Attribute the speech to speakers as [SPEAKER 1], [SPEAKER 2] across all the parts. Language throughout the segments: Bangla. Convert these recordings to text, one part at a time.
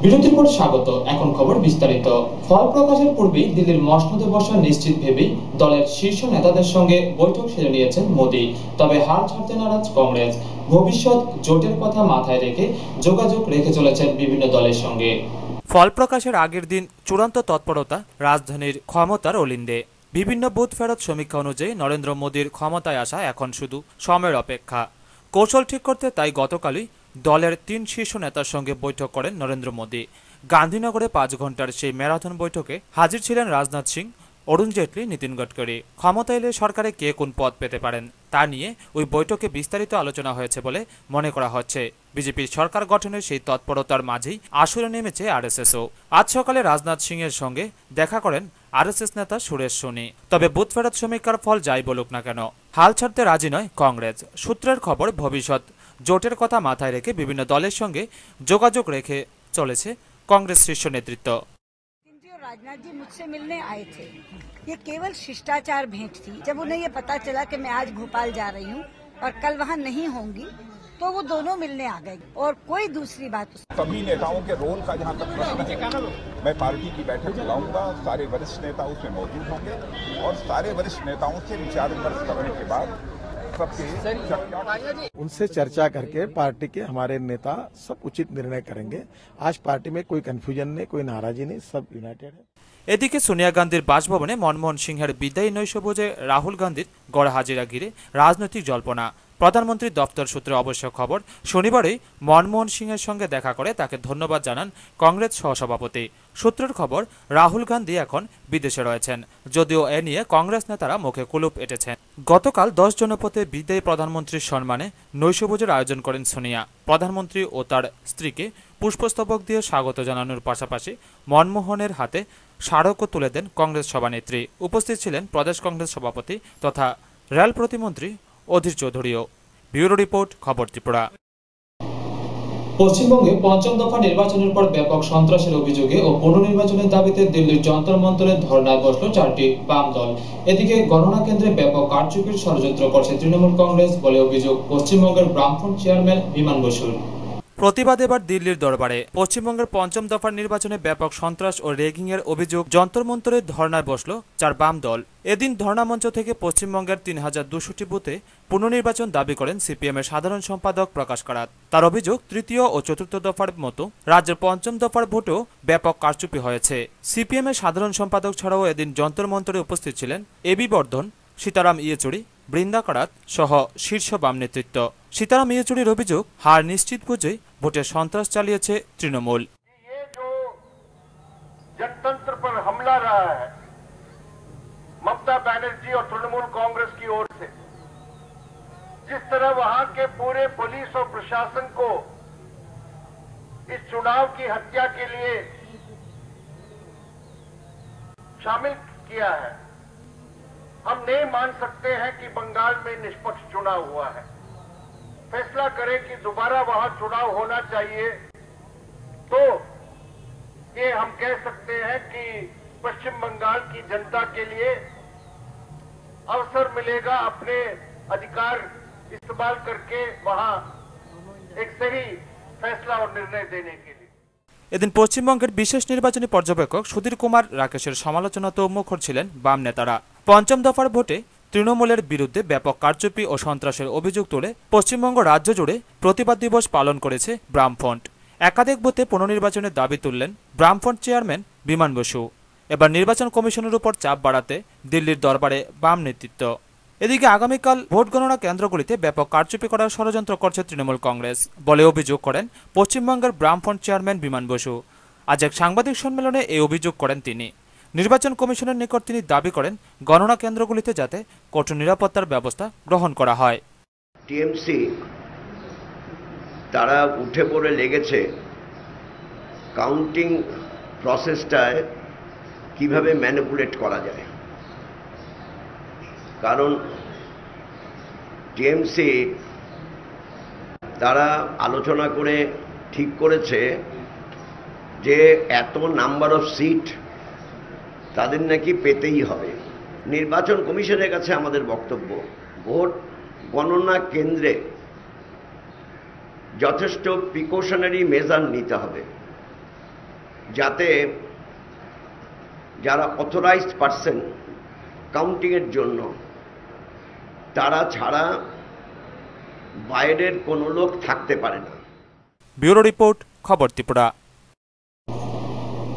[SPEAKER 1] বিরতির পর স্বাগত। এখন খবর বিস্তারিত। ফল প্রকাশের পূর্বেই দিল্লির মসনদে বসা নিশ্চিত ভেবেই দলের শীর্ষ নেতাদের সঙ্গে বৈঠক সেরে নিয়েছেন মোদি। তবে হাল ছাড়তে নারাজ কংগ্রেস। ভবিষ্যৎ জোটের কথা মাথায় রেখে যোগাযোগ রেখে চলেছেন বিভিন্ন দলের সঙ্গে।
[SPEAKER 2] ফল প্রকাশের আগের দিন চূড়ান্ত তৎপরতা রাজধানীর ক্ষমতার অলিন্দে। বিভিন্ন বুথ ফেরত সমীক্ষা অনুযায়ী নরেন্দ্র মোদীর ক্ষমতায় আসা এখন শুধু সময়ের অপেক্ষা। কৌশল ঠিক করতে তাই গতকালই দলের ৩ শীর্ষ নেতার সঙ্গে বৈঠক করেন নরেন্দ্র মোদী। গান্ধীনগরে ৫ ঘন্টার সেই ম্যারাথন বৈঠকে হাজির ছিলেন রাজনাথ সিং, অরুণ জেটলি, নীতিন গডকরি। ক্ষমতা এলে সরকারে কে কোন পদ পেতে পারেন তা নিয়ে ওই বৈঠকে বিস্তারিত আলোচনা হয়েছে বলে মনে করা হচ্ছে। বিজেপির সরকার গঠনের সেই তৎপরতার মাঝেই আসরে নেমেছে আরএসএসও। আজ সকালে রাজনাথ সিং এর সঙ্গে দেখা করেন আরএসএস নেতা সুরেশ সোনি। তবে বুথ ফেরত সমীক্ষার ফল যাই বলুক না কেন, হাল ছাড়তে রাজি নয় কংগ্রেস। সূত্রের খবর, ভবিষ্যৎ জোটের কথা মাথায় রেখে বিভিন্ন দলের সঙ্গে যোগাযোগ রেখে চলেছে কংগ্রেস শীর্ষ নেতৃত্ব।
[SPEAKER 3] राजनाथ जी मुझसे मिलने आए थे। ये केवल शिष्टाचार भेंट थी। जब उन्हें ये पता चला कि मैं आज भोपाल जा रही हूँ और कल वहाँ नहीं होंगी, तो वो दोनों मिलने आ गए और कोई दूसरी बात।
[SPEAKER 4] सभी नेताओं के रोल का जहाँ तक प्रश्न है, मैं पार्टी की बैठक बुलाऊंगा, सारे वरिष्ठ नेता उसमें मौजूद होंगे और सारे वरिष्ठ नेताओं से विचार विमर्श करने के बाद
[SPEAKER 5] उनसे चर्चा करके पार्टी के हमारे नेता सब उचित निर्णय करेंगे। आज पार्टी में कोई कंफ्यूजन नहीं, कोई नाराजी नहीं, सब यूनाइटेड है।
[SPEAKER 2] এদিকে সোনিয়া গান্ধীর বাসভবনে মনমোহন সিংহের বিদায়ী নৈশভোজে রাহুল গান্ধীর গড়হাজিরা ঘিরে রাজনৈতিক জল্পনা। প্রধানমন্ত্রী দপ্তর সূত্রে অবশ্য খবর, শনিবারই মনমোহন সিংহের সঙ্গে দেখা করে তাকে ধন্যবাদ জানান কংগ্রেস সহসভাপতি। সূত্রের খবর, রাহুল গান্ধী এখন বিদেশে রয়েছেন, যদিও এ নিয়ে কংগ্রেস নেতারা মুখে কুলুপ এঁটেছেন। গতকাল 10 জনপথে বিদায়ী প্রধানমন্ত্রীর সম্মানে নৈশভোজের আয়োজন করেন সোনিয়া। প্রধানমন্ত্রী ও তার স্ত্রীকে পুষ্পস্তবক দিয়ে স্বাগত জানানোর পাশাপাশি মনমোহনের হাতে স্মারকও তুলে দেন কংগ্রেস সভানেত্রী। উপস্থিত ছিলেন প্রদেশ কংগ্রেস সভাপতি তথা রেল প্রতিমন্ত্রী অধীর চৌধুরীও। ব্যুরো রিপোর্ট, খবর ত্রিপুরা।
[SPEAKER 1] পশ্চিমবঙ্গে পঞ্চম দফা নির্বাচনের পর ব্যাপক সন্ত্রাসের অভিযোগে ও পুনর্নির্বাচনের দাবিতে দিল্লির যন্তর মন্তরে ধর্নায় বসল 4টি বাম দল। এদিকে গণনা কেন্দ্রে ব্যাপক কারচুপির ষড়যন্ত্র করছে তৃণমূল কংগ্রেস বলে অভিযোগ পশ্চিমবঙ্গের বামফ্রন্ট চেয়ারম্যান বিমান বসুর।
[SPEAKER 2] প্রতিবাদ এবার দিল্লির দরবারে। পশ্চিমবঙ্গের পঞ্চম দফার নির্বাচনে ব্যাপক সন্ত্রাস ও রেগিং এর অভিযোগ যন্তর মন্তরে ধর্নায় বসল 4 বাম দল। এদিন ধর্না মঞ্চ থেকে পশ্চিমবঙ্গের 3200টি বুথে পুনর্নির্বাচন দাবি করেন সিপিএম এর সাধারণ সম্পাদক প্রকাশ কারাত। তার অভিযোগ, তৃতীয় ও চতুর্থ দফার মতো রাজ্যের পঞ্চম দফার ভোটেও ব্যাপক কারচুপি হয়েছে। সিপিএম এর সাধারণ সম্পাদক ছাড়াও এদিন যন্তর মন্তরে উপস্থিত ছিলেন এবি বর্ধন, সীতারাম ইয়েচুরি, বৃন্দা কারাত সহ শীর্ষ বাম নেতৃত্ব। সীতারাম ইয়েচুরির অভিযোগ, হার নিশ্চিত বুঝেই ভোটে সন্ত্রাস চালিয়েছে তৃণমূল।
[SPEAKER 6] जनतंत्र पर हमला रहा है ममता बनर्जी और तृणमूल कांग्रेस की ओर से। जिस तरह वहां के पूरे पुलिस और प्रशासन को इस चुनाव की हत्या के लिए शामिल किया है, हम नहीं मान सकते हैं कि बंगाल में निष्पक्ष चुनाव हुआ है। फैसला करें कि दोबारा वहां चुनाव होना चाहिए, तो ये हम कह सकते हैं कि पश्चिम बंगाल की जनता के लिए अवसर मिलेगा अपने अधिकार इस्तेमाल करके वहां एक सही फैसला और निर्णय देने के लिए।
[SPEAKER 2] এদিন পশ্চিমবঙ্গের বিশেষ নির্বাচনী পর্যবেক্ষক সুধীর কুমার রাকেশের সমালোচনাতেও মুখর ছিলেন বাম নেতারা। পঞ্চম দফার ভোটে তৃণমূলের বিরুদ্ধে ব্যাপক কারচুপি ও সন্ত্রাসের অভিযোগ তুলে পশ্চিমবঙ্গ রাজ্য জুড়ে প্রতিবাদ দিবস পালন করেছে বামফ্রন্ট। একাধিক বুথে পুনর্নির্বাচনের দাবি তুললেন বামফ্রন্ট চেয়ারম্যান বিমান বসু। এবার নির্বাচন কমিশনের উপর চাপ বাড়াতে দিল্লির দরবারে বাম নেতৃত্ব। এদিকে আগামীকাল ভোট গণনা কেন্দ্রগুলিতে ব্যাপক কারচুপি করার ষড়যন্ত্র করছে তৃণমূল কংগ্রেস বলে অভিযোগ করেন পশ্চিমবঙ্গের বামফ্রন্ট চেয়ারম্যান বিমান বসু। আজ এক সাংবাদিক সম্মেলনে এই অভিযোগ করেন তিনি। নির্বাচন কমিশনের নিকট তিনি দাবি করেন গণনা কেন্দ্রগুলিতে যাতে কঠোর নিরাপত্তার ব্যবস্থা গ্রহণ করা হয়।
[SPEAKER 7] টিএমসি তারা উঠে পড়ে লেগেছে কাউন্টিং প্রসেসটায় কিভাবে ম্যানিপুলেট করা যায়। কারণ টিএমসি তারা আলোচনা করে ঠিক করেছে যে এত নাম্বার অফ সিট তাদের নাকি পেতেই হবে। নির্বাচন কমিশনের কাছে আমাদের বক্তব্য, ভোট গণনা কেন্দ্রে যথেষ্ট প্রিকশনারি মেজার নিতে হবে। যাতে যারা অথরাইজড পার্সন কাউন্টিংয়ের জন্য তারা ছাড়া বাইরের কোনো লোক থাকতে পারে না।
[SPEAKER 2] ব্যুরো রিপোর্ট, খবর ত্রিপুরা।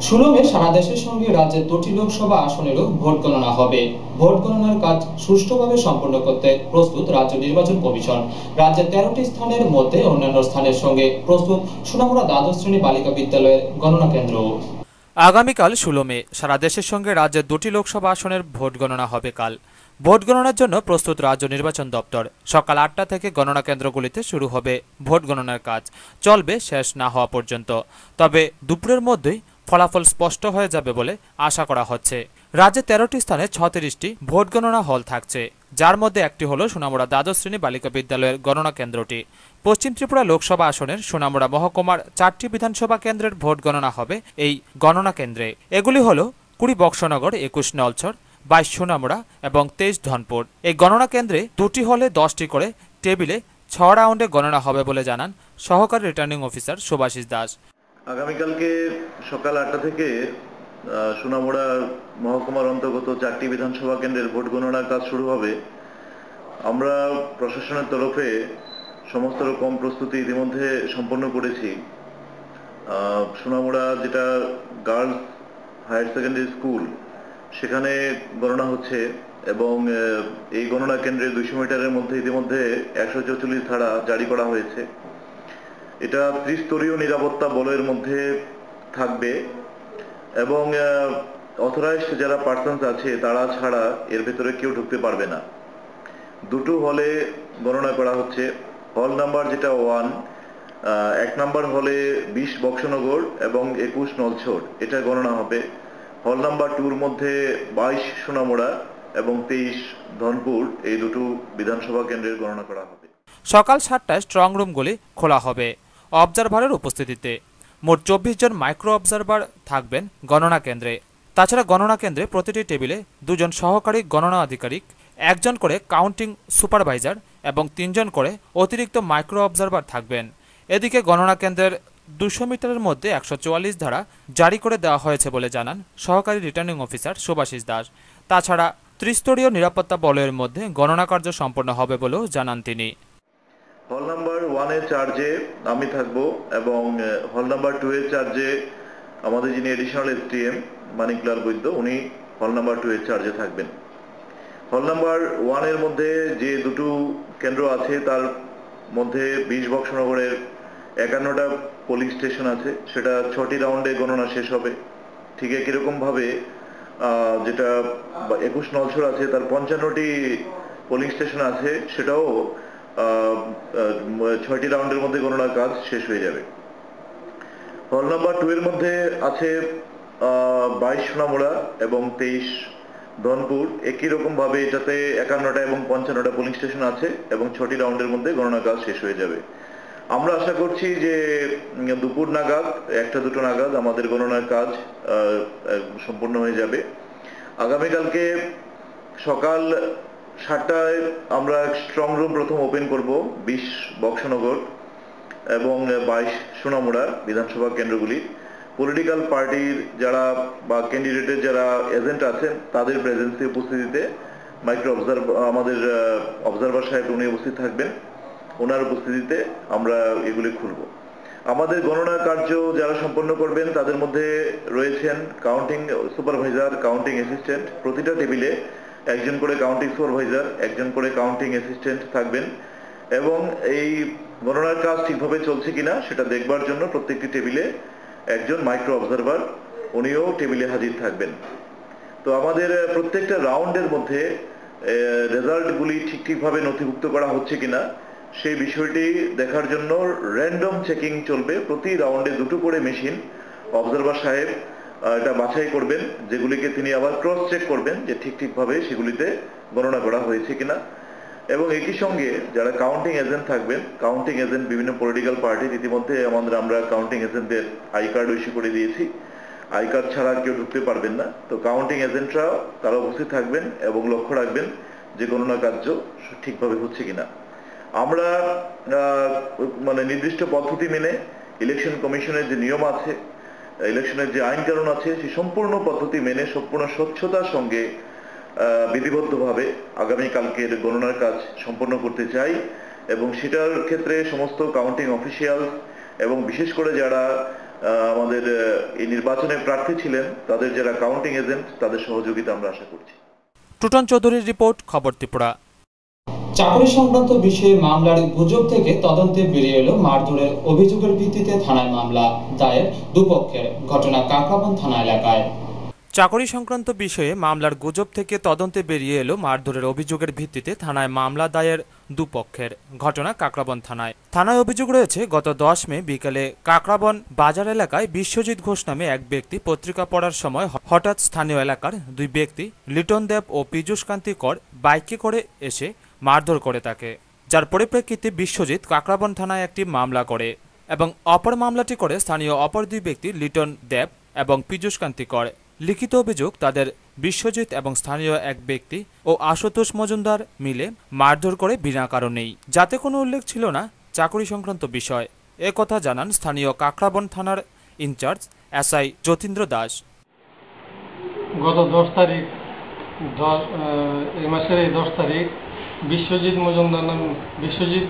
[SPEAKER 1] 16 মে সারা দেশের সঙ্গে রাজ্যের 2টি লোকসভা আসনেরও ভোট গণনা হবে। ভোট গণনার কাজ সুষ্ঠুভাবে সম্পন্ন করতে প্রস্তুত রাজ্য নির্বাচন কমিশন। রাজ্যের 13টি স্থানের মধ্যে অন্যান্য স্থানের সঙ্গে প্রস্তুত সোনামুড়া দ্বাদশ শ্রেণী বালিকা বিদ্যালয়ের গণনা কেন্দ্র।
[SPEAKER 2] আগামীকাল 16 মে সারা দেশের সঙ্গে রাজ্যের 2টি লোকসভা আসনের ভোট গণনা হবে কাল। ভোট গণনার জন্য প্রস্তুত রাজ্য নির্বাচন দপ্তর। সকাল 8টা থেকে গণনা কেন্দ্রগুলিতে শুরু হবে ভোট গণনার কাজ, চলবে শেষ না হওয়া পর্যন্ত। তবে দুপুরের মধ্যেই ফলাফল স্পষ্ট হয়ে যাবে বলে আশা করা হচ্ছে। রাজ্যে 13টি স্থানে 36টি ভোট গণনা হল থাকছে, যার মধ্যে একটি হল সোনামুড়া দ্বাদশ শ্রেণী বালিকা বিদ্যালয়ের গণনা কেন্দ্রটি। পশ্চিম ত্রিপুরা লোকসভা আসনের সোনামুড়া মহকুমার 4টি বিধানসভা কেন্দ্রের ভোট গণনা হবে এই গণনা কেন্দ্রে। এগুলি হল 20 বক্সনগর, 21 নলছর, 22 সোনামুড়া এবং 23 ধনপুর। এই গণনা কেন্দ্রে 2টি হলে 10টি করে টেবিলে 6 রাউন্ডে গণনা হবে বলে জানান সহকারী রিটার্নিং অফিসার সুভাষিস দাস।
[SPEAKER 8] আগামীকালকে সকাল 8টা থেকে সোনামুড়া মহকুমার অন্তর্গত 4টি বিধানসভা কেন্দ্রের ভোট গণনার কাজ শুরু হবে। আমরা প্রশাসনের তরফে সমস্ত রকম প্রস্তুতি ইতিমধ্যে সম্পন্ন করেছি। সোনামুড়া যেটা গার্লস হায়ার সেকেন্ডারি স্কুল, সেখানে গণনা হচ্ছে এবং এই গণনা কেন্দ্রে 200 মিটারের মধ্যে ইতিমধ্যে 144 ধারা জারি করা হয়েছে। এটা ত্রিস্তরীয় নিরাপত্তা বলয়ের মধ্যে থাকবে এবং অথরাইজড যারা পার্সনস আছে তারা ছাড়া এর ভেতরে কেউ ঢুকতে পারবে না। 2টো হলে গণনা করা হচ্ছে। হল নাম্বার যেটা 1, 1 নাম্বার হলে 20 বক্সনগর এবং 21 নলছর, এটা গণনা হবে। হল নাম্বার 2-র মধ্যে 22 সোনামুড়া এবং 23 ধনপুর, এই 2টো বিধানসভা কেন্দ্রের গণনা করা হবে।
[SPEAKER 2] সকাল 7টায় স্ট্রং রুমগুলি খোলা হবে অবজারভারের উপস্থিতিতে। মোট 24 জন মাইক্রো অবজারভার থাকবেন গণনা কেন্দ্রে। তাছাড়া গণনা কেন্দ্রে প্রতিটি টেবিলে 2 জন সহকারী গণনা আধিকারিক, 1 জন করে কাউন্টিং সুপারভাইজার এবং 3 জন করে অতিরিক্ত মাইক্রো অবজারভার থাকবেন। এদিকে গণনা কেন্দ্রের 200 মিটারের মধ্যে 144 ধারা জারি করে দেওয়া হয়েছে বলে জানান সহকারী রিটার্নিং অফিসার সুভাষিস দাস। তাছাড়া ত্রিস্তরীয় নিরাপত্তা বলয়ের মধ্যে গণনা কার্য সম্পন্ন হবে বলেও জানান তিনি।
[SPEAKER 8] হল নাম্বার 1-এর চার্জে আমি থাকবো এবং হল নাম্বার 2-এর চার্জে আমাদের যিনি এডিশনাল এসটিএম মানিকলাল বৈদ্য, উনি হল নাম্বার 2-এর চার্জে থাকবেন। হল নাম্বার 1-এর মধ্যে যে 2টো কেন্দ্র আছে তার মধ্যে 20 বক্সনগরের 51টা পোলিং স্টেশন আছে, সেটা 6টি রাউন্ডে গণনা শেষ হবে। ঠিক একইরকম ভাবে যেটা 21 নলছর আছে তার 55টি পোলিং স্টেশন আছে, সেটাও 6টি রাউন্ডের মধ্যে গণনার কাজ শেষ হয়ে যাবে। হল নাম্বার 2-এর মধ্যে আছে 22 সোনামুড়া এবং 23 ধনপুর। একই রকম ভাবে এটাতে 51টা এবং 55টা পোলিং স্টেশন আছে এবং 6টি রাউন্ডের মধ্যে গণনা কাজ শেষ হয়ে যাবে। আমরা আশা করছি যে দুপুর নাগাদ 1টা-2টো নাগাদ আমাদের গণনার কাজ সম্পূর্ণ হয়ে যাবে। আগামীকালকে সকাল 7টায় আমরা স্ট্রং রুম প্রথম ওপেন করব 20 বক্সনগর এবং 22 সোনামুড়া বিধানসভা কেন্দ্রগুলি। পলিটিক্যাল পার্টির যারা বা ক্যান্ডিডেটের যারা এজেন্ট আছেন তাদের প্রেজেন্সে উপস্থিতিতে মাইক্রো আমাদের অবজারভার সাহেব উনি উপস্থিত থাকবেন, ওনার উপস্থিতিতে আমরা এগুলি খুলব। আমাদের গণনা কার্য যারা সম্পন্ন করবেন তাদের মধ্যে রয়েছেন কাউন্টিং সুপারভাইজার, কাউন্টিং অ্যাসিস্ট্যান্ট। প্রতিটা টেবিলে 1 জন করে কাউন্টিং সুপারভাইজার, 1 জন করে কাউন্টিং অ্যাসিস্ট্যান্ট থাকবেন এবং এই গণনার কাজ ঠিকভাবে চলছে কিনা সেটা দেখবার জন্য প্রত্যেকটি টেবিলে 1 জন মাইক্রো অবজারভার, উনিও টেবিলে হাজির থাকবেন। তো আমাদের প্রত্যেকটা রাউন্ডের মধ্যে রেজাল্টগুলি ঠিকভাবে নথিভুক্ত করা হচ্ছে কিনা সেই বিষয়টি দেখার জন্য র্যান্ডম চেকিং চলবে। প্রতি রাউন্ডে 2টো করে মেশিন অবজারভার সাহেব এটা বাছাই করবেন, যেগুলিকে তিনি আবার ক্রস চেক করবেন যে ঠিকভাবে সেগুলিতে গণনা করা হয়েছে কিনা। এবং একই সঙ্গে যারা কাউন্টিং এজেন্ট থাকবেন, কাউন্টিং এজেন্ট বিভিন্ন পলিটিক্যাল পার্টির ইতিমধ্যে আমরা কাউন্টিং এজেন্টদের আই কার্ড ইস্যু করে দিয়েছি। আই কার্ড ছাড়া কেউ ঢুকতে পারবেন না। তো কাউন্টিং এজেন্টরা তারা উপস্থিত থাকবেন এবং লক্ষ্য রাখবেন যে গণনা কার্য ঠিকভাবে হচ্ছে কিনা। আমরা নির্দিষ্ট পদ্ধতি মেনে ইলেকশন কমিশনের যে নিয়ম আছে ইলেকশনের যে আইন কানুন আছে সেই সম্পূর্ণ পদ্ধতি মেনে সম্পূর্ণ স্বচ্ছতার সঙ্গে বিধিবদ্ধভাবে আগামীকালকের গণনার কাজ সম্পন্ন করতে চাই এবং সেটার ক্ষেত্রে সমস্ত কাউন্টিং অফিসিয়াল এবং বিশেষ করে যারা আমাদের এই নির্বাচনে প্রার্থী ছিলেন তাদের যারা কাউন্টিং এজেন্ট তাদের সহযোগিতা আমরা আশা করছি।
[SPEAKER 2] টুটন চৌধুরীর রিপোর্ট, খবর ত্রিপুরা।
[SPEAKER 1] চাকরি সংক্রান্ত বিষয়ে মামলার গুজব থেকে তদন্তে বেরিয়ে এলো মারধরের অভিযোগের ভিত্তিতে থানায় মামলা দায়ের দুপক্ষের। ঘটনা কাকরাবন থানা এলাকায়।
[SPEAKER 2] চাকরি সংক্রান্ত বিষয়ে মামলার গুজব থেকে তদন্তে বেরিয়ে এলো মারধরের অভিযোগের ভিত্তিতে থানায় মামলা দায়ের দুপক্ষের। ঘটনা কাকরাবন থানায়। থানায় অভিযোগ রয়েছে, গত 10 মে বিকেলে কাকরাবন বাজার এলাকায় বিশ্বজিৎ ঘোষ নামে এক ব্যক্তি পত্রিকা পড়ার সময় হঠাৎ স্থানীয় এলাকার দুই ব্যক্তি লিটন দেব ও পীযূষ কান্তি কর বাইকে করে এসে মারধর করে তাকে, যার পরিপ্রেক্ষিতে বিশ্বজিৎ কাকরাবন থানায় একটি মামলা করে এবং অপর মামলাটি করে স্থানীয় অপর দুই ব্যক্তি লিটন দেব এবং পীযূষ কান্তি কর। লিখিত অভিযোগ, তাদের বিশ্বজিৎ এবং স্থানীয় এক ব্যক্তি ও আশুতোষ মজুমদার মিলে মারধর করে বিনা কারণেই, যাতে কোনো উল্লেখ ছিল না চাকরি সংক্রান্ত বিষয়। এ কথা জানান স্থানীয় কাকরাবন থানার ইনচার্জ এসআই যতীন্দ্র দাস।
[SPEAKER 9] গত 10 তারিখ এই মাসের 10 তারিখ বিশ্বজিৎ মজুমদার নাম বিশ্বজিৎ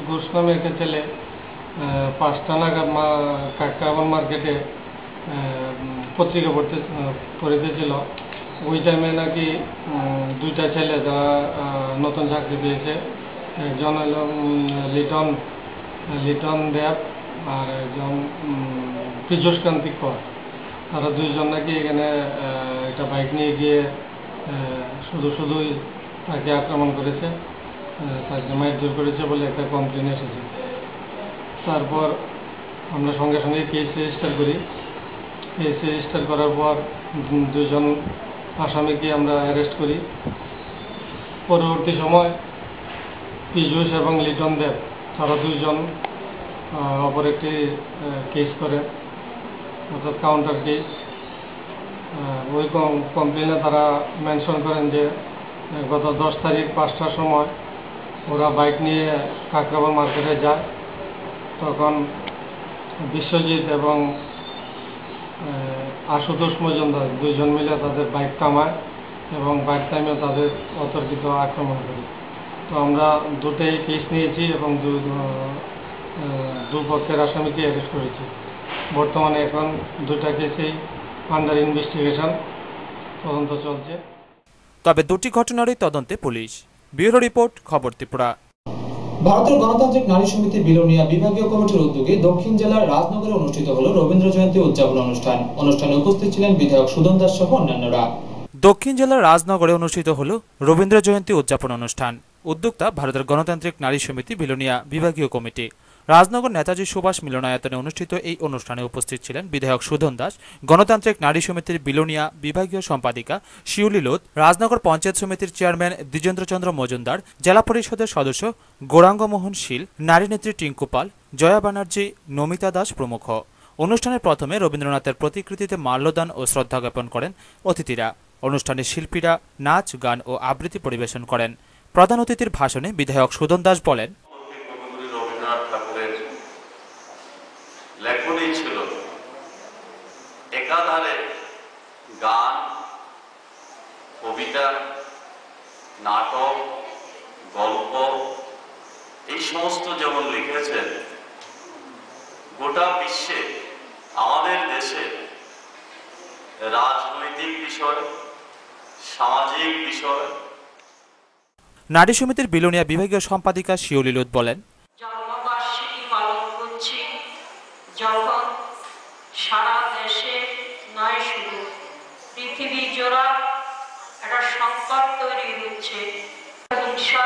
[SPEAKER 9] ঘোষ নামে একটা ছেলে 5টা নাগাদ কাকরাবন মার্কেটে পত্রিকা পড়িতেছিল। ওই টাইমে নাকি দুইটা ছেলে যারা নতুন চাকরি পেয়েছে, একজন হল লিটন দেব আর একজন পীযূষ কান্তি কর, তারা দুইজন নাকি এখানে একটা বাইক নিয়ে গিয়ে শুধুই তাকে আক্রমণ করেছে, তাকে মারধর করেছে বলে একটা কমপ্লেন এসেছে। তারপর আমরা সঙ্গে সঙ্গে কেস রেজিস্টার করি। কেস রেজিস্টার করার পর দুজন আসামিকে আমরা অ্যারেস্ট করি। পরবর্তী সময় পীযূষ এবং লিটন দেব তারা দুইজন অপর একটি কেস করে, অর্থাৎ কাউন্টার কেস। ওই কমপ্লেনে তারা মেনশন করেন যে গত 10 তারিখ 5টার সময় ওরা বাইক নিয়ে কাকরাবন মার্কেটে যায়। তখন বিশ্বজিৎ এবং আশুতোষ মজুমদার দুইজন মিলে তাদের বাইক থামায় এবং বাইক থামিয়ে তাদের অতর্কিত আক্রমণ করে। তো আমরা দুটোই কেস নিয়েছি এবং দুপক্ষের আসামিকে অ্যারেস্ট করেছি। বর্তমানে এখন দুটা কেসেই আন্ডার ইনভেস্টিগেশন, তদন্ত চলছে।
[SPEAKER 2] তবে দুটি ঘটনারই তদন্তে পুলিশ। ব্যুরো রিপোর্ট, খবর ত্রিপুরা।
[SPEAKER 1] ভারতের গণতান্ত্রিক নারী সমিতি বিলোনিয়া বিভাগীয় কমিটির উদ্যোগে দক্ষিণ জেলার রাজনগরে অনুষ্ঠিত হল রবীন্দ্র জয়ন্তী উদযাপন অনুষ্ঠান। অনুষ্ঠানে উপস্থিত ছিলেন বিধায়ক সুদন দাস সহ অন্যান্যরা।
[SPEAKER 2] দক্ষিণ জেলার রাজনগরে অনুষ্ঠিত হল রবীন্দ্র জয়ন্তী উদযাপন অনুষ্ঠান। উদ্যোক্তা ভারতের গণতান্ত্রিক নারী সমিতি বিলোনিয়া বিভাগীয় কমিটি। রাজনগর নেতাজি সুভাষ মিলনায়তনে অনুষ্ঠিত এই অনুষ্ঠানে উপস্থিত ছিলেন বিধায়ক সুদন দাস, গণতান্ত্রিক নারী সমিতির বিলোনিয়া বিভাগীয় সম্পাদিকা শিউলি লোধ, রাজনগর পঞ্চায়েত সমিতির চেয়ারম্যান দ্বিজেন্দ্র চন্দ্র মজুমদার, জেলা পরিষদের সদস্য গৌরাঙ্গ মোহন শীল, নারী নেত্রী টিঙ্কু পাল, জয়া ব্যানার্জি, নমিতা দাস প্রমুখ। অনুষ্ঠানের প্রথমে রবীন্দ্রনাথের প্রতিকৃতিতে মাল্যদান ও শ্রদ্ধা জ্ঞাপন করেন অতিথিরা। অনুষ্ঠানে শিল্পীরা নাচ, গান ও আবৃত্তি পরিবেশন করেন। প্রধান অতিথির ভাষণে বিধায়ক সুদন দাস বলেন,
[SPEAKER 10] রবীন্দ্রনাথ ঠাকুরের লেখনী ছিল একাধারে গান, কবিতা, নাটক, গল্প, এই সমস্ত যেমন লিখেছেন, গোটা বিশ্বে আমাদের দেশে রাজনৈতিক বিষয়, সামাজিক বিষয়।
[SPEAKER 2] নারী সমিতির বিলোনিয়া বিভাগীয় সম্পাদিকা শিউলি লোধ বলেন,
[SPEAKER 11] জন্মবার্ষিকী পালন করছি যখন সারা দেশে নয় শুধু পৃথিবী জোড়া একটা সংকট তৈরি হচ্ছে। হিংসা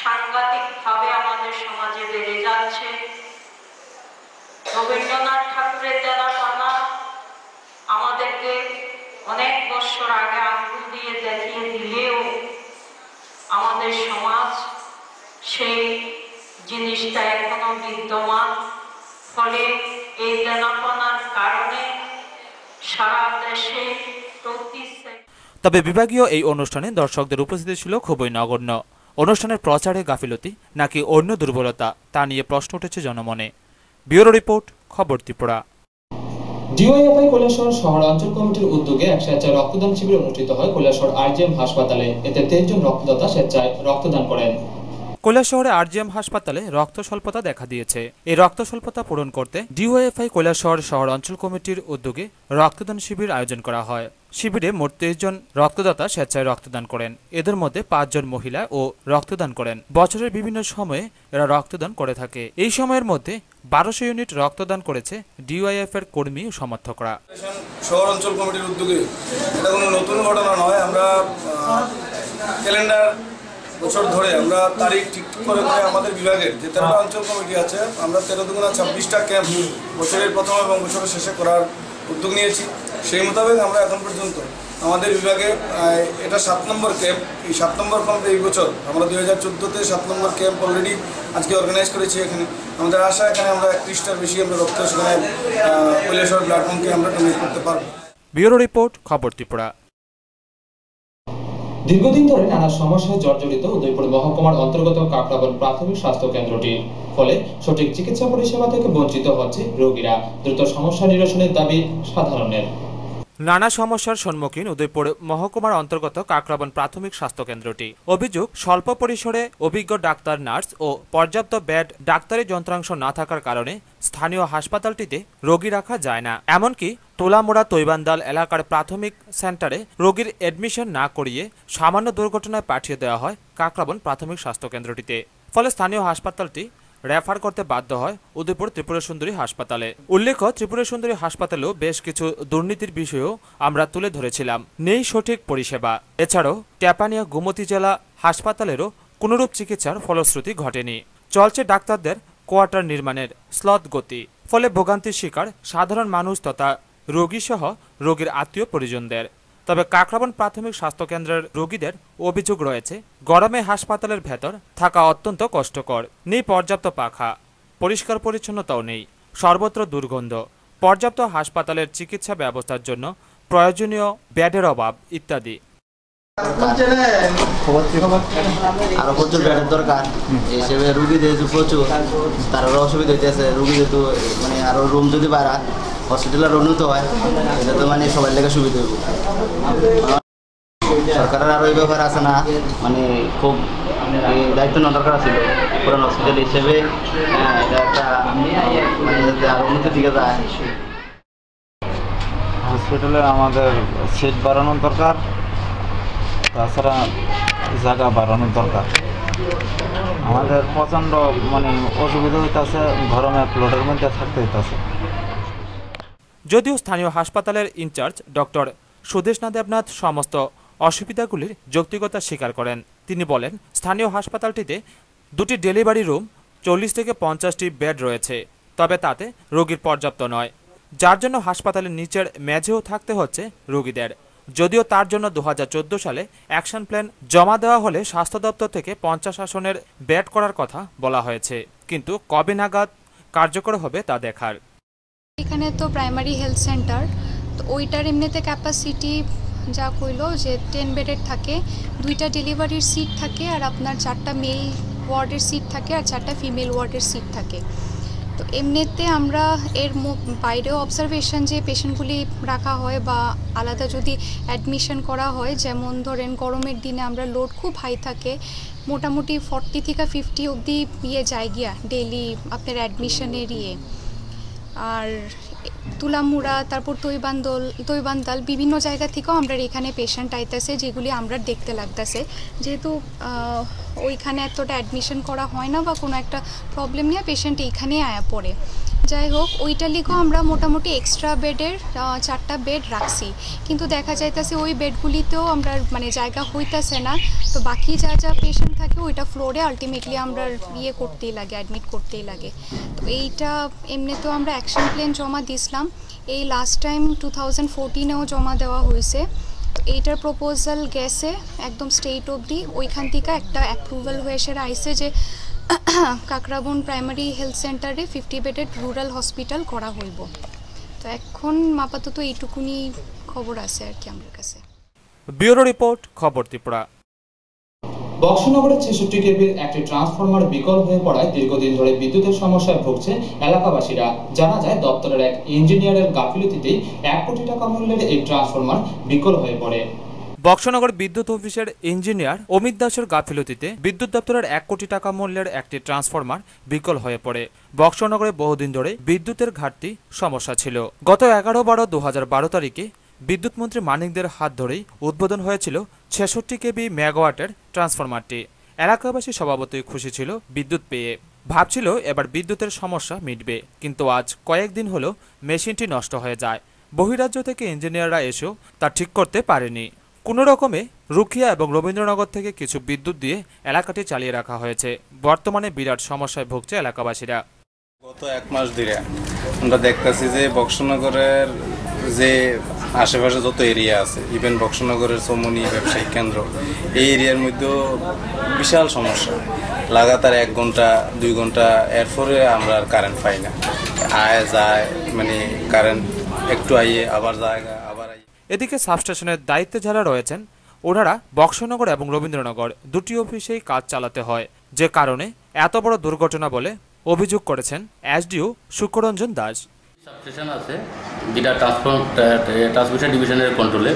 [SPEAKER 11] সাংঘাতিকভাবে আমাদের সমাজে বেড়ে যাচ্ছে। রবীন্দ্রনাথ ঠাকুরের দেনা আমাদেরকে অনেক বছর আগে আঙ্গুল দিয়ে দেখিয়ে দিলেও আমাদের সমাজ সেই জিনিসটা এখনো বিদ্যমান। ফলে এই দেনাপনার কারণে সারা দেশে
[SPEAKER 2] তবে বিভাগীয় এই অনুষ্ঠানে দর্শকদের উপস্থিতি ছিল খুবই নগণ্য। অনুষ্ঠানের প্রচারে গাফিলতি নাকি অন্য দুর্বলতা তা নিয়ে প্রশ্ন উঠেছে জনমনে। ব্যুরো রিপোর্ট, খবর ত্রিপুরা।
[SPEAKER 1] ডিওয়াইএফআই কৈলাসহর শহর অঞ্চল কমিটির উদ্যোগে এক স্বেচ্ছায় রক্তদান শিবির অনুষ্ঠিত হয় কৈলাসহর আরজিএম হাসপাতালে। এতে 23 জন রক্তদাতা স্বেচ্ছায় রক্তদান করেন।
[SPEAKER 2] কৈলাসহরে আরজিএম হাসপাতালে রক্ত স্বল্পতা দেখা দিয়েছে। এই রক্ত স্বল্পতা পূরণ করতে ডিওয়াইএফআই কৈলাসহর শহর অঞ্চল কমিটির উদ্যোগে রক্তদান শিবির আয়োজন করা হয়। শিবিরে মোট 23 জন রক্তদাতা স্বেচ্ছায় রক্তদান করেন। এদের মধ্যে 5 জন মহিলা ও রক্তদান করেন। বছরের বিভিন্ন সময়ে এরা রক্তদান করে থাকে। এই সময়ের মধ্যে 1200 ইউনিট রক্তদান করেছে ডিওয়াইএফ এর কর্মী ও সমর্থকরা।
[SPEAKER 12] শহর অঞ্চল কমিটির উদ্যোগে এটা কোনো নতুন ঘটনা নয়। আমরা ক্যালেন্ডার বছর ধরে আমরা তারিখ ঠিক করে আমাদের বিভাগের যে 13টা অঞ্চল কমিটি আছে, আমরা 13 দুগুণা 26টা ক্যাম্প বছরের প্রথম এবং বছরের শেষে করার উদ্যোগ নিয়েছি। সেই মোতাবেক আমরা এখন পর্যন্ত আমাদের বিভাগে এটা 7 নম্বর ক্যাম্প। এই 7 নম্বর ক্যাম্প এই বছর আমরা 2014-তে 7 নম্বর ক্যাম্প অলরেডি আজকে অর্গানাইজ করেছি। এখানে আমাদের আশা এখানে আমরা 31টার বেশি আমরা রক্ত সেখানে কৈলাসহর ব্লাড ব্যাংকে আমরা ডোনেট করতে পারবো।
[SPEAKER 2] ব্যুরো রিপোর্ট, খবর ত্রিপুরা।
[SPEAKER 1] দীর্ঘদিন ধরে নানা সমস্যায় জর্জরিত উদয়পুর মহকুমার অন্তর্গত কাকরাবন প্রাথমিক স্বাস্থ্য কেন্দ্রটি। ফলে সঠিক চিকিৎসা পরিষেবা থেকে বঞ্চিত হচ্ছে রোগীরা। দ্রুত সমস্যা নিরসনের দাবি সাধারণের।
[SPEAKER 2] নানা সমস্যার সম্মুখীন উদয়পুর মহকুমার অন্তর্গত কাকরাবন প্রাথমিক স্বাস্থ্য কেন্দ্রটি। অভিযোগ, স্বল্প পরিসরে অভিজ্ঞ ডাক্তার, নার্স ও পর্যাপ্ত বেড, ডাক্তারি যন্ত্রাংশ না থাকার কারণে স্থানীয় হাসপাতালটিতে রোগী রাখা যায় না। এমনকি তোলামোড়া তৈবান্দাল এলাকার প্রাথমিক সেন্টারে রোগীর এডমিশন না করিয়ে সামান্য দুর্ঘটনায় পাঠিয়ে দেওয়া হয় কাকরাবন প্রাথমিক স্বাস্থ্য কেন্দ্রটিতে। ফলে স্থানীয় হাসপাতালটি রেফার করতে বাধ্য হয় উদয়পুর ত্রিপুরা সুন্দরী হাসপাতালে। উল্লেখ্য, ত্রিপুরা সুন্দরী হাসপাতালেও বেশ কিছু দুর্নীতির বিষয়েও আমরা তুলে ধরেছিলাম। নেই সঠিক পরিষেবা। এছাড়াও টেপানিয়া গোমতী জেলা হাসপাতালেরও কোনরূপ চিকিৎসার ফলশ্রুতি ঘটেনি। চলছে ডাক্তারদের কোয়ার্টার নির্মাণের স্লথ গতি। ফলে ভোগান্তির শিকার সাধারণ মানুষ তথা রোগী সহ রোগীর আত্মীয় পরিজনদের। তবে কাকরাবন প্রাথমিক স্বাস্থ্য কেন্দ্রের রোগীদের অভিযোগ রয়েছে, গরমে হাসপাতালের ভেতর থাকা অত্যন্ত কষ্টকর। নেই পর্যাপ্ত পাখা, পরিষ্কার পরিচ্ছন্নতাও নেই, সর্বত্র দুর্গন্ধ, পর্যাপ্ত হাসপাতালের চিকিৎসা ব্যবস্থার জন্য প্রয়োজনীয় বেডের অভাব ইত্যাদি।
[SPEAKER 13] আরো প্রচুর বেডের দরকার। হিসেবে রুগীদের প্রচুর, তারও অসুবিধা হইতেছে। রুগীদের তো মানে আরো রুম যদি বাড়ায়, হসপিটালের উন্নত হয়, এটা তো মানে সবার লেগে সুবিধা হইব। সরকারের আরো এই ব্যাপার আছে না, মানে খুব দায়িত্ব নেওয়া দরকার ছিল পুরান হসপিটাল হিসেবে। এটা একটা মানে যাতে আরো উন্নতির দিকে যায়।
[SPEAKER 14] হসপিটালে আমাদের সিট বাড়ানোর দরকার, তাছাড়া জায়গা বাড়ানোর দরকার। আমাদের প্রচণ্ড মানে অসুবিধা হইতেছে, গরমে প্লটের মধ্যে থাকতে হইতেছে।
[SPEAKER 2] যদিও স্থানীয় হাসপাতালের ইনচার্জ ডক্টর সুদেশনা দেবনাথ সমস্ত অসুবিধাগুলির যৌক্তিকতা স্বীকার করেন। তিনি বলেন, স্থানীয় হাসপাতালটিতে 2টি ডেলিভারি রুম, 40 থেকে 50টি বেড রয়েছে, তবে তাতে রোগীর পর্যাপ্ত নয়, যার জন্য হাসপাতালের নিচের মেঝেও থাকতে হচ্ছে রোগীদের। যদিও তার জন্য 2014 সালে অ্যাকশন প্ল্যান জমা দেওয়া হলে স্বাস্থ্য দপ্তর থেকে 50 আসনের বেড করার কথা বলা হয়েছে, কিন্তু কবে নাগাদ কার্যকর হবে তা দেখার।
[SPEAKER 15] এখানে তো প্রাইমারি হেলথ সেন্টার, তো ওইটার এমনিতে ক্যাপাসিটি যা কইলো যে 10 বেডের থাকে, 2টা ডেলিভারির সিট থাকে, আর আপনার 4টা মেল ওয়ার্ডের সিট থাকে আর 4টা ফিমেল ওয়ার্ডের সিট থাকে। তো এমনিতে আমরা এর বাইরেও অবজারভেশন যে পেশেন্টগুলি রাখা হয় বা আলাদা যদি অ্যাডমিশন করা হয়, যেমন ধরেন গরমের দিনে আমরা লোড খুব হাই থাকে, মোটামুটি 40 থেকে 50 অবধি যায় গিয়া ডেইলি আপনার অ্যাডমিশনের আর তুলামুড়া, তারপর তৈবান্দাল বিভিন্ন জায়গা থেকেও আমরা এখানে পেশেন্ট আইতেছে, যেগুলি আমরা দেখতে লাগতেছে। যেহেতু ওইখানে এতটা অ্যাডমিশন করা হয় না বা কোনো একটা প্রবলেম নিয়ে পেশেন্ট এইখানেই আয়া পড়ে। যাই হোক, ওইটা লিখেও আমরা মোটামুটি এক্সট্রা বেডের 4টা বেড রাখছি, কিন্তু দেখা যাইতেছে ওই বেডগুলিতেও আমরা মানে জায়গা হইতেছে না। তো বাকি যা যা পেশেন্ট থাকে ওইটা ফ্লোরে আলটিমেটলি আমরা করতেই লাগে, অ্যাডমিট করতেই লাগে। তো এইটা এমনিতেও আমরা অ্যাকশন প্ল্যান জমা দিয়েছিলাম, এই লাস্ট টাইম 2014-এও জমা দেওয়া হয়েছে। তো এইটার প্রপোজাল গেছে একদম স্টেট অবধি, ওইখান থেকে একটা অ্যাপ্রুভাল হয়ে এসে আইসে যে কাকরাবন প্রাইমারি হেলথ সেন্টারে 50 বেডের রুরাল হসপিটাল করা হইব। তো এখন আপাতত এইটুকুনি খবর আছে আর কি আমার কাছে।
[SPEAKER 2] ব্যুরো রিপোর্ট, খবর ত্রিপুরা।
[SPEAKER 1] বক্সনগরের 66 কেভির একটি ট্রান্সফরমার বিকল হয়ে পড়ায় দীর্ঘদিন ধরে বিদ্যুতের সমস্যায় ভুগছে এলাকাবাসীরা। জানা যায় দপ্তরের এক ইঞ্জিনিয়ারের গাফিলতিতেই 1 কোটি টাকা মূল্যের এই ট্রান্সফরমার বিকল হয়ে পড়ে।
[SPEAKER 2] বক্সনগর বিদ্যুৎ অফিসের ইঞ্জিনিয়ার অমিত দাসের গাফিলতিতে বিদ্যুৎ দপ্তরের 1 কোটি টাকা মূল্যের একটি ট্রান্সফরমার বিকল হয়ে পড়ে। বক্সনগরে বহুদিন ধরে বিদ্যুতের ঘাটতি সমস্যা ছিল। গত 11/12/2012 তারিখে বিদ্যুৎ মন্ত্রী মানিকদের হাত ধরেই উদ্বোধন হয়েছিল 66 কেভি মেগাওয়াটের ট্রান্সফরমারটি। এলাকাবাসী স্বভাবতই খুশি ছিল বিদ্যুৎ পেয়ে, ভাবছিল এবার বিদ্যুতের সমস্যা মিটবে। কিন্তু আজ কয়েকদিন হলো মেশিনটি নষ্ট হয়ে যায়। বহিরাজ্য থেকে ইঞ্জিনিয়াররা এসেও তা ঠিক করতে পারেনি। কোনো রকমে রুখিয়া এবং রবীন্দ্রনগর থেকে কিছু বিদ্যুৎ দিয়ে এলাকাটি চালিয়ে রাখা হয়েছে। বর্তমানে বিরাট সমস্যায় ভুগছে এলাকাবাসীরা।
[SPEAKER 16] গত 1 মাস ধরে আমরা দেখতেছি যে বক্সনগরের যে আশেপাশে যত এরিয়া আছে, ইভেন বক্সনগরের চৌমনি ব্যবসায়িক কেন্দ্র, এই এরিয়ার মধ্যেও বিশাল সমস্যা। লাগাতার 1 ঘন্টা 2 ঘন্টা এরপরে আমরা আর কারেন্ট পাই না। আয় যায়, মানে কারেন্ট একটু আইয়ে আবার যায় আবার আইয়ে।
[SPEAKER 2] এদিকে সাবস্টেশনের দায়িত্বে যারা রয়েছেন ওনারা বক্সনগর এবং রবীন্দ্রনগর দুটি অফিসেই কাজ চালাতে হয়, যে কারণে এত বড় দুর্ঘটনা বলে অভিযোগ করেছেন এসডিও সুকরঞ্জন দাস।
[SPEAKER 17] সাবস্টেশন আছে যেটা ট্রান্সমিশন ডিভিশনের কন্ট্রোলে,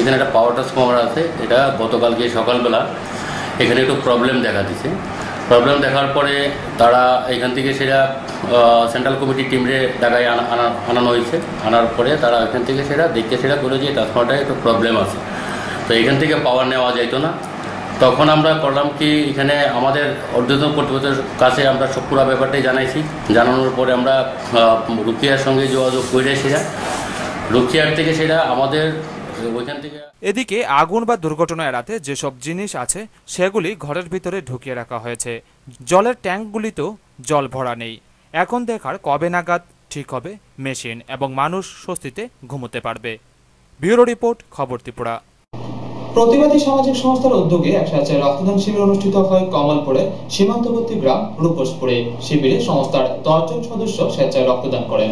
[SPEAKER 17] এখানে একটা পাওয়ার ট্রান্সফরমার আছে। এটা গতকালকে সকালবেলা এখানে একটু প্রবলেম দেখা দিছে। প্রবলেম দেখার পরে তারা এখান থেকে সেটা সেন্ট্রাল কমিটি টিমরে ঢাকায় আনানো হয়েছে। আনার পরে তারা এখান থেকে সেটা দেখতে সেটা করে যে ট্রান্সফরমারটা একটু প্রবলেম আছে, তো এখান থেকে পাওয়ার নেওয়া যাইতো না। তখন আমরা করলাম কি, এখানে আমাদের ঊর্ধ্বতন কর্তৃপক্ষের কাছে আমরা সব পুরো ব্যাপারটাই জানাইছি। জানানোর পরে আমরা রুকিয়ার সঙ্গে যোগাযোগ করে সেটা রুকিয়ার থেকে সেটা আমাদের ওইখান থেকে।
[SPEAKER 2] এদিকে আগুন বা দুর্ঘটনা এড়াতে যেসব জিনিস আছে সেগুলি ঘরের ভিতরে ঢুকিয়ে রাখা হয়েছে। জলের ট্যাঙ্কগুলিতেও জল ভরা নেই। এখন দেখার কবে নাগাদ ঠিক হবে মেশিন এবং মানুষ স্বস্তিতে ঘুমোতে পারবে। ব্যুরো রিপোর্ট, খবর ত্রিপুরা।
[SPEAKER 1] প্রতিবাদী সামাজিক সংস্থার উদ্যোগে এক স্বেচ্ছায় রক্তদান শিবির অনুষ্ঠিত হয় কমলপুরের সীমান্তবর্তী গ্রাম রূপসপুরে। শিবিরে সংস্থার 10 জন সদস্য স্বেচ্ছায় রক্তদান করেন।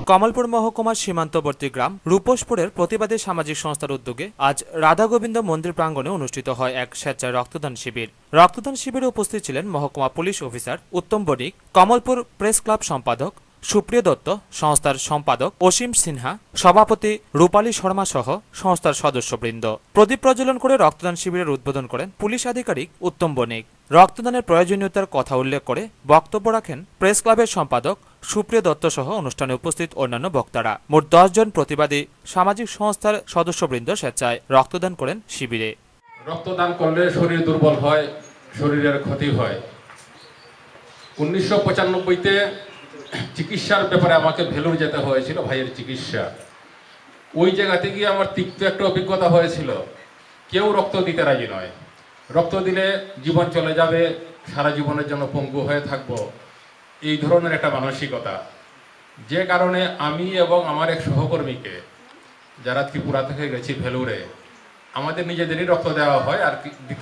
[SPEAKER 2] কমলপুর মহকুমার সীমান্তবর্তী গ্রাম রূপসপুরের প্রতিবাদী সামাজিক সংস্থার উদ্যোগে আজ রাধা গোবিন্দ মন্দির প্রাঙ্গণে অনুষ্ঠিত হয় এক স্বেচ্ছায় রক্তদান শিবির। রক্তদান শিবিরে উপস্থিত ছিলেন মহকুমা পুলিশ অফিসার উত্তম বণিক, কমলপুর প্রেস ক্লাব সম্পাদক সুপ্রিয় দত্ত, সংস্থার সম্পাদক অসীম সিনহা, সভাপতি রূপালী শর্মা সহ সংস্থার সদস্যবৃন্দ। প্রদীপ প্রজ্বলন করে রক্তদান শিবিরের উদ্বোধন করেন পুলিশ আধিকারিক উত্তম বণিক। রক্তদানের প্রয়োজনীয়তার কথা উল্লেখ করে বক্তব্য রাখেন প্রেস ক্লাবের সম্পাদক সুপ্রিয় দত্ত সহ অনুষ্ঠানে উপস্থিত অন্যান্য বক্তারা। মোট 10 জন প্রতিবাদী সামাজিক সংস্থার সদস্যবৃন্দ স্বেচ্ছায় রক্তদান করেন শিবিরে।
[SPEAKER 18] রক্তদান করলে শরীর দুর্বল হয়, শরীরের ক্ষতি হয়। 1995-তে চিকিৎসার ব্যাপারে আমাকে ভেলোর যেতে হয়েছিল, ভাইয়ের চিকিৎসা। ওই জায়গাতে গিয়ে আমার তিক্ত একটা অভিজ্ঞতা হয়েছিল। কেউ রক্ত দিতে রাজি নয়। রক্ত দিলে জীবন চলে যাবে, সারা জীবনের জন্য পঙ্গু হয়ে থাকবো, এই ধরনের একটা মানসিকতা। যে কারণে আমি এবং আমার এক সহকর্মীকে, যারা ত্রিপুরা থেকে গেছি ভেলোরে, আমাদের নিজেদেরই রক্ত দেওয়া হয় আর দিতে